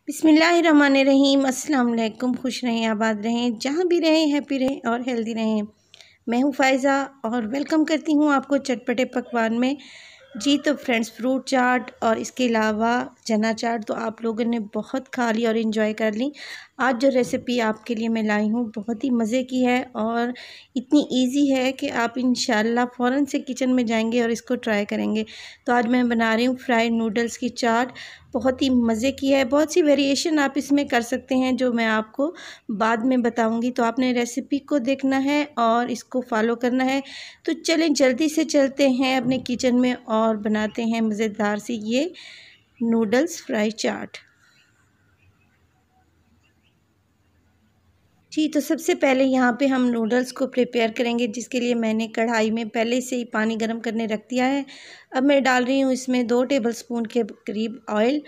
बिस्मिल्लाहिर्रहमानिर्रहीम। अस्सलाम वालेकुम। खुश रहें, आबाद रहें, जहाँ भी रहें हैप्पी रहें और हेल्दी रहें। मैं हूँ फ़ायज़ा और वेलकम करती हूँ आपको चटपटे पकवान में। जी तो फ्रेंड्स, फ्रूट चाट और इसके अलावा चना चाट तो आप लोगों ने बहुत खा ली और इन्जॉय कर ली। आज जो रेसिपी आपके लिए मैं लाई हूँ बहुत ही मज़े की है और इतनी इजी है कि आप इंशाल्लाह फ़ौरन से किचन में जाएंगे और इसको ट्राई करेंगे। तो आज मैं बना रही हूँ फ्राइड नूडल्स की चाट। बहुत ही मज़े की है, बहुत सी वेरिएशन आप इसमें कर सकते हैं जो मैं आपको बाद में बताऊंगी। तो आपने रेसिपी को देखना है और इसको फॉलो करना है। तो चलें जल्दी से चलते हैं अपने किचन में और बनाते हैं मज़ेदार सी ये नूडल्स फ्राई चाट। जी तो सबसे पहले यहाँ पे हम नूडल्स को प्रिपेयर करेंगे, जिसके लिए मैंने कढ़ाई में पहले से ही पानी गर्म करने रख दिया है। अब मैं डाल रही हूँ इसमें 2 टेबलस्पून के करीब ऑयल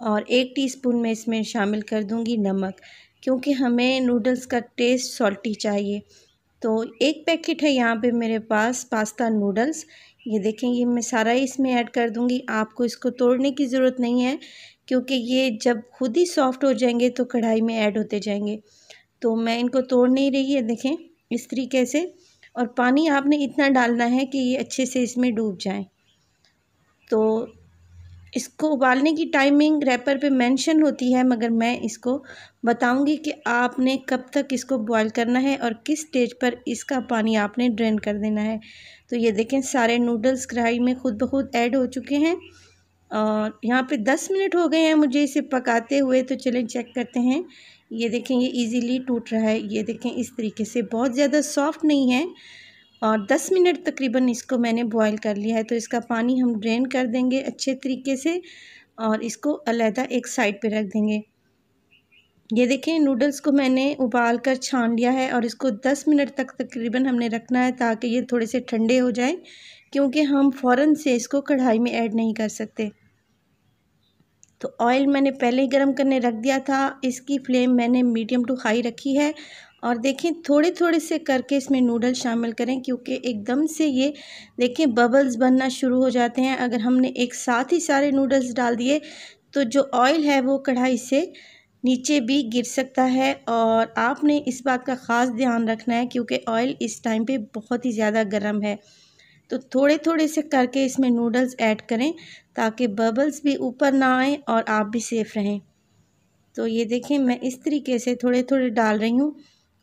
और 1 टीस्पून में इसमें शामिल कर दूँगी नमक, क्योंकि हमें नूडल्स का टेस्ट सॉल्टी चाहिए। तो 1 पैकेट है यहाँ पे मेरे पास पास्ता नूडल्स। ये देखें, ये मैं सारा ही इसमें ऐड कर दूँगी। आपको इसको तोड़ने की ज़रूरत नहीं है, क्योंकि ये जब खुद ही सॉफ्ट हो जाएंगे तो कढ़ाई में ऐड होते जाएंगे। तो मैं इनको तोड़ नहीं रही है, देखें इस तरीके से। और पानी आपने इतना डालना है कि ये अच्छे से इसमें डूब जाए। तो इसको उबालने की टाइमिंग रैपर पे मेंशन होती है, मगर मैं इसको बताऊंगी कि आपने कब तक इसको बॉईल करना है और किस स्टेज पर इसका पानी आपने ड्रेन कर देना है। तो ये देखें, सारे नूडल्स कढ़ाई में खुद ब खुद ऐड हो चुके हैं और यहाँ पे 10 मिनट हो गए हैं मुझे इसे पकाते हुए। तो चलें चेक करते हैं। ये देखें, ये इजीली टूट रहा है। ये देखें इस तरीके से, बहुत ज़्यादा सॉफ्ट नहीं है। और 10 मिनट तकरीबन इसको मैंने बॉईल कर लिया है। तो इसका पानी हम ड्रेन कर देंगे अच्छे तरीके से और इसको अलहदा एक साइड पे रख देंगे। ये देखें, नूडल्स को मैंने उबाल कर छान लिया है और इसको 10 मिनट तक तकरीबन हमने रखना है, ताकि ये थोड़े से ठंडे हो जाएं, क्योंकि हम फ़ौरन से इसको कढ़ाई में ऐड नहीं कर सकते। तो ऑयल मैंने पहले ही गर्म करने रख दिया था। इसकी फ्लेम मैंने मीडियम टू हाई रखी है। और देखें, थोड़े थोड़े से करके इसमें नूडल शामिल करें, क्योंकि एकदम से ये देखें बबल्स बनना शुरू हो जाते हैं। अगर हमने एक साथ ही सारे नूडल्स डाल दिए तो जो ऑयल है वो कढ़ाई से नीचे भी गिर सकता है। और आपने इस बात का ख़ास ध्यान रखना है, क्योंकि ऑयल इस टाइम पे बहुत ही ज़्यादा गर्म है। तो थोड़े थोड़े से करके इसमें नूडल्स ऐड करें, ताकि बबल्स भी ऊपर ना आए और आप भी सेफ़ रहें। तो ये देखें, मैं इस तरीके से थोड़े थोड़े डाल रही हूँ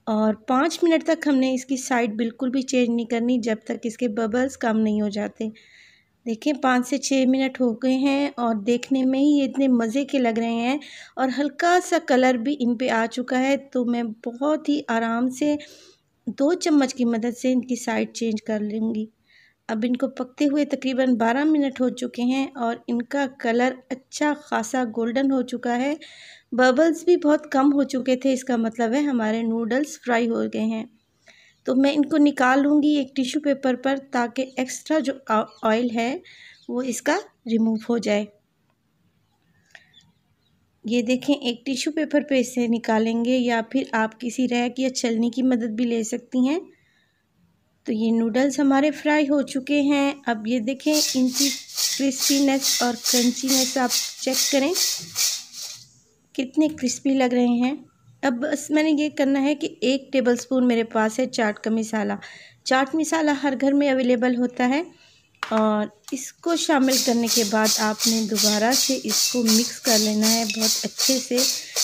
और 5 मिनट तक हमने इसकी साइड बिल्कुल भी चेंज नहीं करनी, जब तक इसके बबल्स कम नहीं हो जाते। देखें, 5 से 6 मिनट हो गए हैं और देखने में ही ये इतने मज़े के लग रहे हैं और हल्का सा कलर भी इन पे आ चुका है। तो मैं बहुत ही आराम से 2 चम्मच की मदद से इनकी साइड चेंज कर लूँगी। अब इनको पकते हुए तकरीबन 12 मिनट हो चुके हैं और इनका कलर अच्छा खासा गोल्डन हो चुका है। बबल्स भी बहुत कम हो चुके थे, इसका मतलब है हमारे नूडल्स फ्राई हो गए हैं। तो मैं इनको निकाल लूँगी एक टिश्यू पेपर पर, ताकि एक्स्ट्रा जो ऑयल है वो इसका रिमूव हो जाए। ये देखें, एक टिश्यू पेपर पे इसे निकालेंगे या फिर आप किसी रैक या छलनी की मदद भी ले सकती हैं। तो ये नूडल्स हमारे फ्राई हो चुके हैं। अब ये देखें, इनकी क्रिस्पीनेस और क्रंचीनेस आप चेक करें, कितने क्रिस्पी लग रहे हैं। अब बस मैंने ये करना है कि 1 टेबलस्पून मेरे पास है चाट का मसाला। चाट मसाला हर घर में अवेलेबल होता है और इसको शामिल करने के बाद आपने दोबारा से इसको मिक्स कर लेना है बहुत अच्छे से,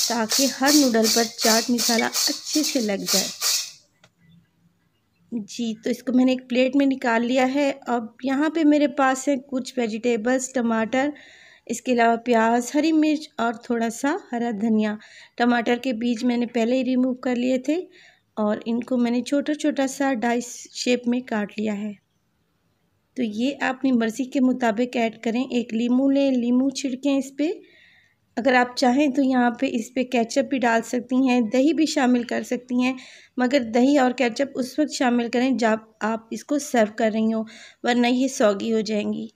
ताकि हर नूडल पर चाट मसाला अच्छे से लग जाए। जी तो इसको मैंने एक प्लेट में निकाल लिया है। अब यहाँ पे मेरे पास है कुछ वेजिटेबल्स, टमाटर, इसके अलावा प्याज, हरी मिर्च और थोड़ा सा हरा धनिया। टमाटर के बीज मैंने पहले ही रिमूव कर लिए थे और इनको मैंने छोटा छोटा सा डाइस शेप में काट लिया है। तो ये अपनी मर्ज़ी के मुताबिक ऐड करें। एक लीमू लें, लीमू छिड़कें इस पर। अगर आप चाहें तो यहाँ पे इस पे केचप भी डाल सकती हैं, दही भी शामिल कर सकती हैं, मगर दही और केचप उस वक्त शामिल करें जब आप इसको सर्व कर रही हो, वरना ये सौगी हो जाएंगी।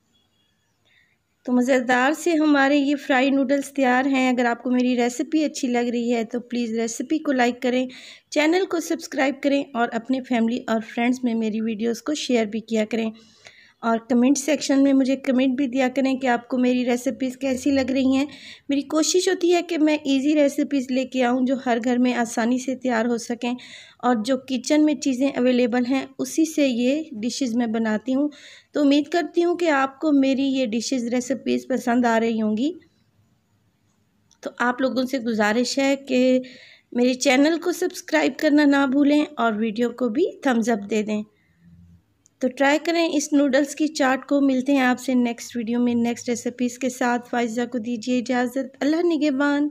तो मज़ेदार से हमारे ये फ्राई नूडल्स तैयार हैं। अगर आपको मेरी रेसिपी अच्छी लग रही है तो प्लीज़ रेसिपी को लाइक करें, चैनल को सब्सक्राइब करें और अपने फैमिली और फ्रेंड्स में मेरी वीडियोज़ को शेयर भी किया करें। और कमेंट सेक्शन में मुझे कमेंट भी दिया करें कि आपको मेरी रेसिपीज़ कैसी लग रही हैं। मेरी कोशिश होती है कि मैं इजी रेसिपीज़ लेके आऊँ जो हर घर में आसानी से तैयार हो सकें, और जो किचन में चीज़ें अवेलेबल हैं उसी से ये डिशेज़ मैं बनाती हूँ। तो उम्मीद करती हूँ कि आपको मेरी ये डिशेज़ रेसिपीज़ पसंद आ रही होंगी। तो आप लोगों से गुजारिश है कि मेरे चैनल को सब्सक्राइब करना ना भूलें और वीडियो को भी थम्स अप दे दें। तो ट्राई करें इस नूडल्स की चाट को। मिलते हैं आपसे नेक्स्ट वीडियो में नेक्स्ट रेसिपीज़ के साथ। फाइज़ा को दीजिए इजाज़त। अल्लाह निगहबान।